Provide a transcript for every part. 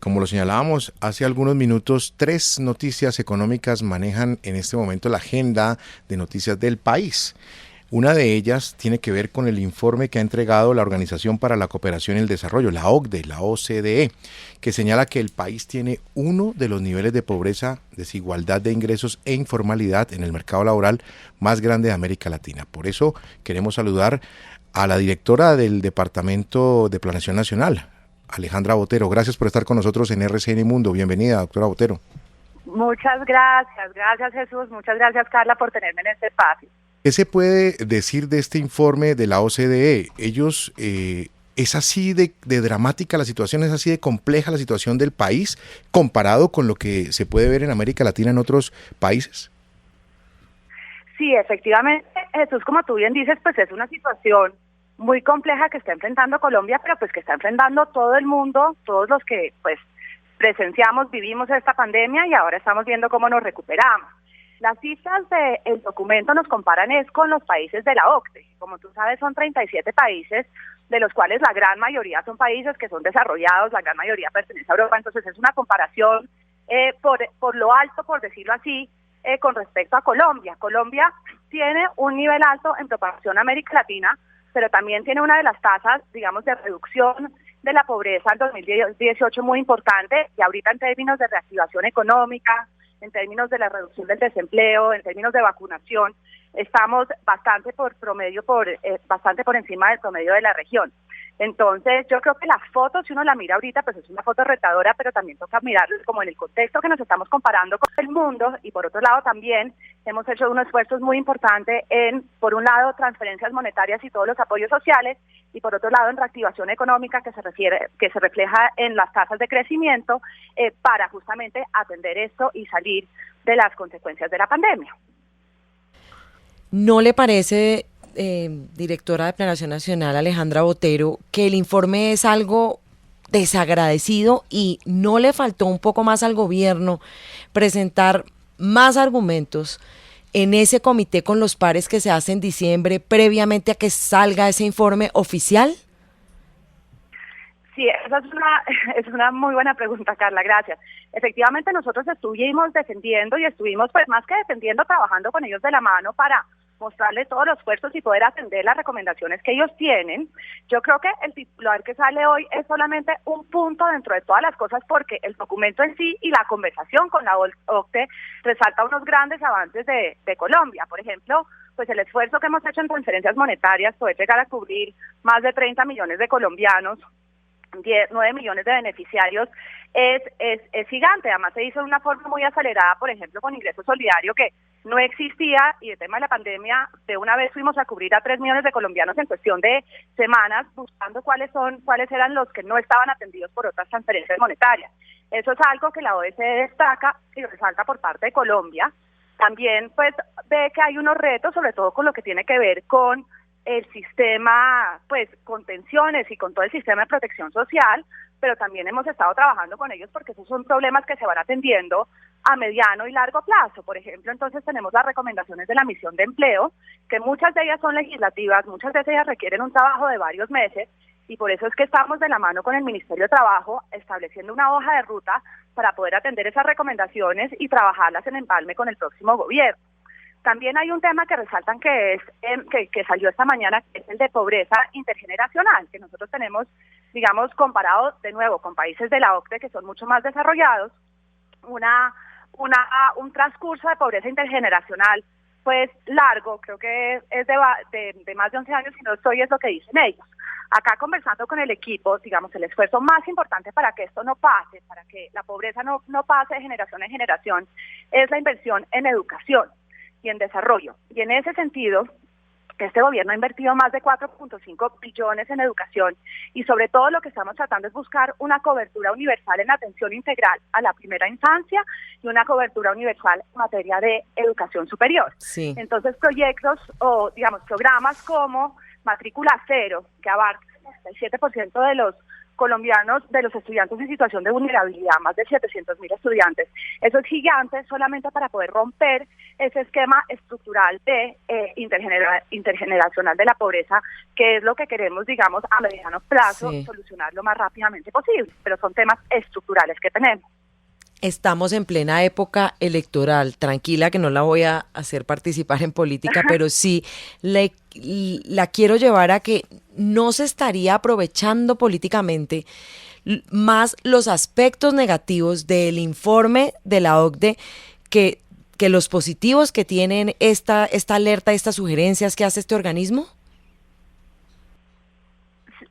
Como lo señalábamos hace algunos minutos, 3 noticias económicas manejan en este momento la agenda de noticias del país. Una de ellas tiene que ver con el informe que ha entregado la Organización para la Cooperación y el Desarrollo, la OCDE, la OCDE, que señala que el país tiene uno de los niveles de pobreza, desigualdad de ingresos e informalidad en el mercado laboral más grande de América Latina. Por eso queremos saludar a la directora del Departamento de Planeación Nacional, Alejandra Botero. Gracias por estar con nosotros en RCN Mundo. Bienvenida, doctora Botero. Muchas gracias Jesús, muchas gracias Carla por tenerme en este espacio. ¿Qué se puede decir de este informe de la OCDE? Ellos, ¿es así de dramática la situación, es así de compleja la situación del país comparado con lo que se puede ver en América Latina en otros países? Sí, efectivamente, Jesús, como tú bien dices, pues es una situación muy compleja que está enfrentando Colombia, pero pues que está enfrentando todo el mundo, todos los que pues presenciamos, vivimos esta pandemia y ahora estamos viendo cómo nos recuperamos. Las cifras del documento nos comparan es con los países de la OCDE. Como tú sabes, son 37 países, de los cuales la gran mayoría son países que son desarrollados, la gran mayoría pertenece a Europa, entonces es una comparación por lo alto, por decirlo así, con respecto a Colombia. Colombia tiene un nivel alto en proporción a América Latina, pero también tiene una de las tasas, digamos, de reducción de la pobreza en 2018 muy importante, y ahorita en términos de reactivación económica, en términos de la reducción del desempleo, en términos de vacunación, estamos bastante bastante por encima del promedio de la región. Entonces, yo creo que la foto, si uno la mira ahorita, pues es una foto retadora, pero también toca mirarlo como en el contexto que nos estamos comparando con el mundo, y por otro lado también hemos hecho unos esfuerzos muy importantes en, por un lado, transferencias monetarias y todos los apoyos sociales, y por otro lado en reactivación económica que se refleja en las tasas de crecimiento para justamente atender esto y salir de las consecuencias de la pandemia. ¿No le parece, directora de Planeación Nacional, Alejandra Botero, que el informe es algo desagradecido y no le faltó un poco más al gobierno presentar más argumentos en ese comité con los pares que se hace en diciembre previamente a que salga ese informe oficial? Sí, esa es una muy buena pregunta, Carla, gracias. Efectivamente, nosotros estuvimos defendiendo y estuvimos, pues más que defendiendo, trabajando con ellos de la mano para mostrarles todos los esfuerzos y poder atender las recomendaciones que ellos tienen. Yo creo que el titular que sale hoy es solamente un punto dentro de todas las cosas, porque el documento en sí y la conversación con la OCDE resalta unos grandes avances de Colombia. Por ejemplo, pues el esfuerzo que hemos hecho en transferencias monetarias puede llegar a cubrir más de 30 millones de colombianos, 9 millones de beneficiarios, es gigante. Además se hizo de una forma muy acelerada, por ejemplo, con ingreso solidario que no existía, y el tema de la pandemia, de una vez fuimos a cubrir a 3 millones de colombianos en cuestión de semanas, buscando cuáles eran los que no estaban atendidos por otras transferencias monetarias. Eso es algo que la OECD destaca y resalta por parte de Colombia. También pues ve que hay unos retos, sobre todo con lo que tiene que ver con el sistema, pues con pensiones y con todo el sistema de protección social, pero también hemos estado trabajando con ellos porque esos son problemas que se van atendiendo a mediano y largo plazo. Por ejemplo, entonces tenemos las recomendaciones de la misión de empleo, que muchas de ellas son legislativas, muchas de ellas requieren un trabajo de varios meses, y por eso es que estamos de la mano con el Ministerio de Trabajo estableciendo una hoja de ruta para poder atender esas recomendaciones y trabajarlas en empalme con el próximo gobierno. También hay un tema que resaltan que salió esta mañana, que es el de pobreza intergeneracional, que nosotros tenemos, digamos, comparado de nuevo con países de la OCDE que son mucho más desarrollados, un transcurso de pobreza intergeneracional pues largo, creo que es de más de 11 años, si no estoy, es lo que dicen ellos. Acá conversando con el equipo, digamos, el esfuerzo más importante para que esto no pase, para que la pobreza no pase de generación en generación, es la inversión en educación y en desarrollo. Y en ese sentido, este gobierno ha invertido más de 4.5 billones en educación, y sobre todo lo que estamos tratando es buscar una cobertura universal en atención integral a la primera infancia y una cobertura universal en materia de educación superior. Sí. Entonces proyectos o digamos programas como Matrícula Cero, que abarca el 7% de los colombianos, de los estudiantes en situación de vulnerabilidad, más de 700.000 estudiantes. Eso es gigante solamente para poder romper ese esquema estructural de intergeneracional de la pobreza, que es lo que queremos, digamos, a mediano plazo, solucionar lo más rápidamente posible, pero son temas estructurales que tenemos. Estamos en plena época electoral, tranquila que no la voy a hacer participar en política, pero sí la quiero llevar a que no se estaría aprovechando políticamente más los aspectos negativos del informe de la OCDE que los positivos que tienen esta alerta, estas sugerencias que hace este organismo.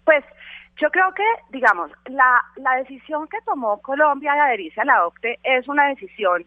Pues yo creo que, digamos, la decisión que tomó Colombia de adherirse a la OCDE es una decisión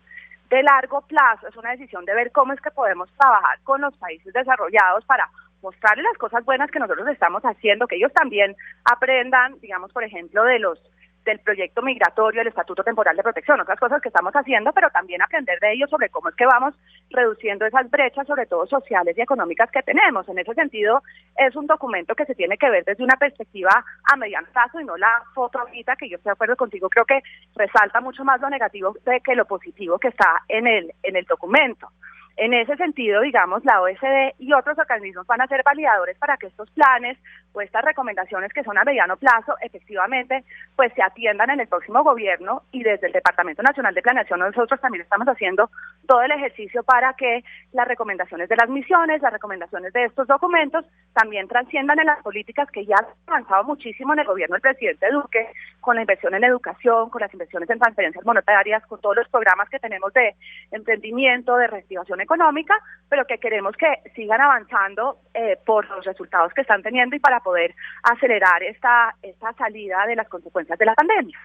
de largo plazo, es una decisión de ver cómo es que podemos trabajar con los países desarrollados para mostrarles las cosas buenas que nosotros estamos haciendo, que ellos también aprendan, digamos, por ejemplo, del proyecto migratorio, del Estatuto Temporal de Protección, otras cosas que estamos haciendo, pero también aprender de ellos sobre cómo es que vamos reduciendo esas brechas, sobre todo sociales y económicas que tenemos. En ese sentido, es un documento que se tiene que ver desde una perspectiva a mediano plazo y no la foto ahorita, que yo estoy de acuerdo contigo, creo que resalta mucho más lo negativo que lo positivo que está en el documento. En ese sentido, digamos, la OSD y otros organismos van a ser validadores para que estos planes o estas recomendaciones que son a mediano plazo, efectivamente, pues se atiendan en el próximo gobierno, y desde el Departamento Nacional de Planeación nosotros también estamos haciendo todo el ejercicio para que las recomendaciones de las misiones, las recomendaciones de estos documentos también trasciendan en las políticas que ya han avanzado muchísimo en el gobierno del presidente Duque, con la inversión en educación, con las inversiones en transferencias monetarias, con todos los programas que tenemos de emprendimiento, de reactivación económica, pero que queremos que sigan avanzando por los resultados que están teniendo y para poder acelerar esta salida de las consecuencias de la pandemia.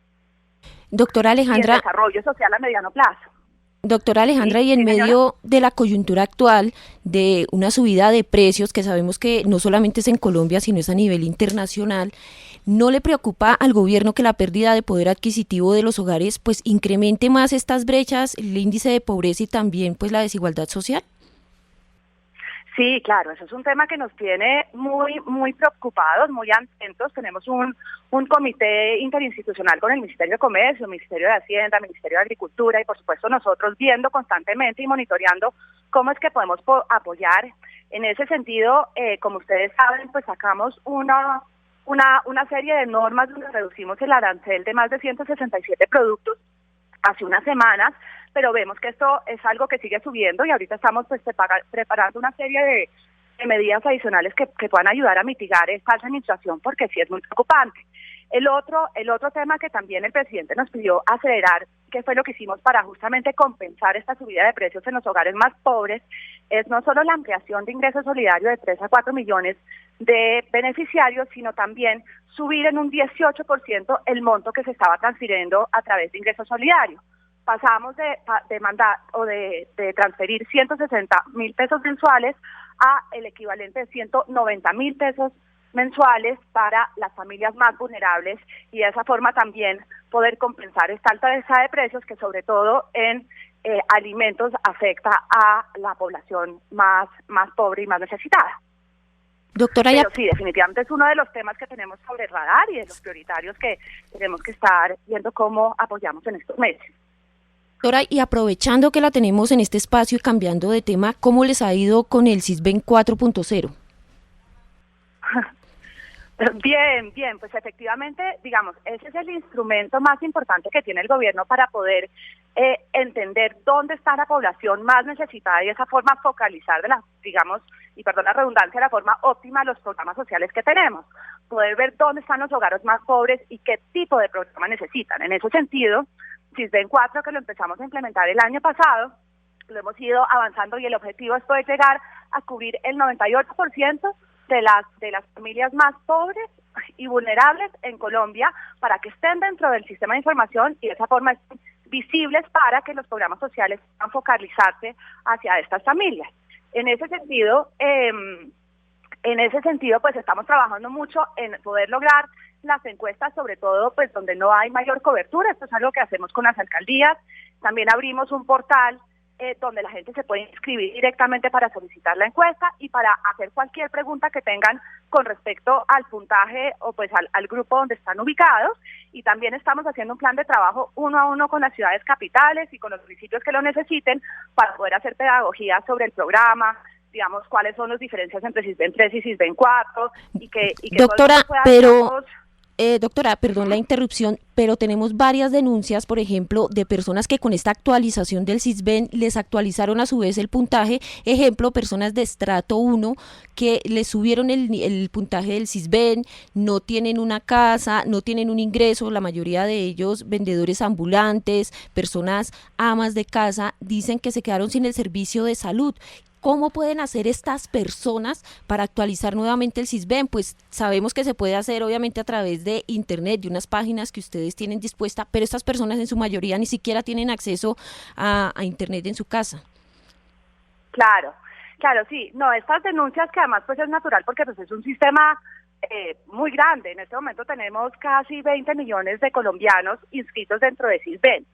Doctora Alejandra, y el desarrollo social a mediano plazo. Doctora Alejandra, y en medio de la coyuntura actual de una subida de precios que sabemos que no solamente es en Colombia, sino es a nivel internacional, ¿no le preocupa al gobierno que la pérdida de poder adquisitivo de los hogares pues incremente más estas brechas, el índice de pobreza y también pues la desigualdad social? Sí, claro, eso es un tema que nos tiene muy preocupados, muy atentos. Tenemos un comité interinstitucional con el Ministerio de Comercio, el Ministerio de Hacienda, el Ministerio de Agricultura y por supuesto nosotros viendo constantemente y monitoreando cómo es que podemos apoyar. En ese sentido, como ustedes saben, pues sacamos una serie de normas donde reducimos el arancel de más de 167 productos hace unas semanas, pero vemos que esto es algo que sigue subiendo y ahorita estamos pues preparando una serie de medidas adicionales que puedan ayudar a mitigar esta alta inflación, porque sí es muy preocupante. El otro tema que también el presidente nos pidió acelerar, que fue lo que hicimos para justamente compensar esta subida de precios en los hogares más pobres, es no solo la ampliación de ingreso solidario de 3 a 4 millones de beneficiarios, sino también subir en un 18% el monto que se estaba transfiriendo a través de ingreso solidario. Pasamos de mandar o de transferir 160.000 pesos mensuales a el equivalente de 190.000 pesos mensuales para las familias más vulnerables, y de esa forma también poder compensar esta alta alza de precios que sobre todo en alimentos afecta a la población más pobre y más necesitada. Doctora, pero sí, definitivamente es uno de los temas que tenemos sobre el radar y de los prioritarios que tenemos que estar viendo cómo apoyamos en estos meses. Doctora, y aprovechando que la tenemos en este espacio y cambiando de tema, ¿cómo les ha ido con el Sisbén 4.0? Bien, pues efectivamente, digamos, ese es el instrumento más importante que tiene el gobierno para poder entender dónde está la población más necesitada y de esa forma focalizar y perdón la redundancia, de la forma óptima los programas sociales que tenemos. Poder ver dónde están los hogares más pobres y qué tipo de programa necesitan. En ese sentido, Sisbén 4, que lo empezamos a implementar el año pasado, lo hemos ido avanzando y el objetivo es poder llegar a cubrir el 98% de las familias más pobres y vulnerables en Colombia para que estén dentro del sistema de información y de esa forma estén visibles para que los programas sociales puedan focalizarse hacia estas familias. En ese sentido, pues estamos trabajando mucho en poder lograr las encuestas, sobre todo pues donde no hay mayor cobertura. Esto es algo que hacemos con las alcaldías. También abrimos un portal donde la gente se puede inscribir directamente para solicitar la encuesta y para hacer cualquier pregunta que tengan con respecto al puntaje o pues al grupo donde están ubicados. Y también estamos haciendo un plan de trabajo 1 a 1 con las ciudades capitales y con los municipios que lo necesiten para poder hacer pedagogía sobre el programa, digamos, cuáles son las diferencias entre Sisbén 3 y Sisbén 4 y que doctora, pueda, pero digamos, doctora, perdón la interrupción, pero tenemos varias denuncias, por ejemplo, de personas que con esta actualización del Sisbén les actualizaron a su vez el puntaje. Ejemplo, personas de estrato 1 que les subieron el puntaje del Sisbén, no tienen una casa, no tienen un ingreso, la mayoría de ellos vendedores ambulantes, personas amas de casa, dicen que se quedaron sin el servicio de salud. ¿Cómo pueden hacer estas personas para actualizar nuevamente el Sisbén? Pues sabemos que se puede hacer obviamente a través de internet, de unas páginas que ustedes tienen dispuestas, pero estas personas en su mayoría ni siquiera tienen acceso a internet en su casa. Claro, sí. No, estas denuncias que además pues es natural porque pues es un sistema muy grande. En este momento tenemos casi 20 millones de colombianos inscritos dentro de Sisbén.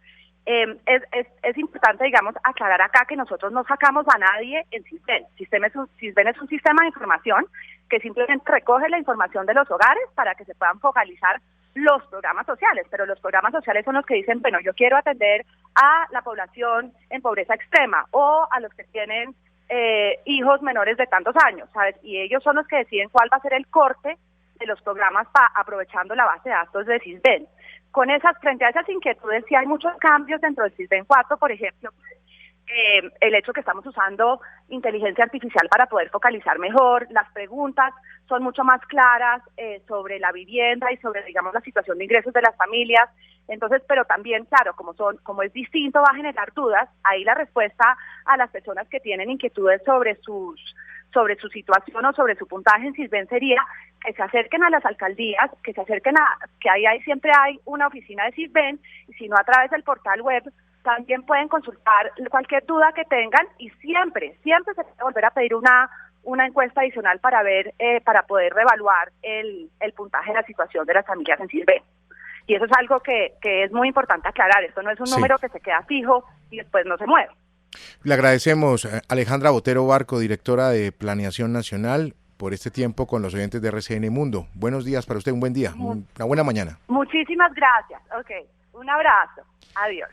Es importante, digamos, aclarar acá que nosotros no sacamos a nadie en Sisbén. Sisbén es un sistema de información que simplemente recoge la información de los hogares para que se puedan focalizar los programas sociales, pero los programas sociales son los que dicen, bueno, yo quiero atender a la población en pobreza extrema o a los que tienen hijos menores de tantos años, ¿sabes? Y ellos son los que deciden cuál va a ser el corte de los programas aprovechando la base de datos de Sisbén. Frente a esas inquietudes, sí hay muchos cambios dentro del Sisbén 4, por ejemplo, el hecho que estamos usando inteligencia artificial para poder focalizar mejor, las preguntas son mucho más claras sobre la vivienda y sobre, digamos, la situación de ingresos de las familias. Entonces, pero también, claro, como es distinto, va a generar dudas. Ahí la respuesta a las personas que tienen inquietudes sobre su situación o sobre su puntaje en Sisbén sería que se acerquen a las alcaldías, que ahí siempre hay una oficina de Sisbén, y si no a través del portal web, también pueden consultar cualquier duda que tengan y siempre se puede volver a pedir una encuesta adicional para poder reevaluar el puntaje de la situación de las familias en Sisbén. Y eso es algo que es muy importante aclarar. Esto no es un número que se queda fijo y después no se mueve. Le agradecemos a Alejandra Botero Barco, directora de Planeación Nacional, por este tiempo con los oyentes de RCN Mundo. Buenos días para usted, un buen día, una buena mañana. Muchísimas gracias. Ok, un abrazo. Adiós.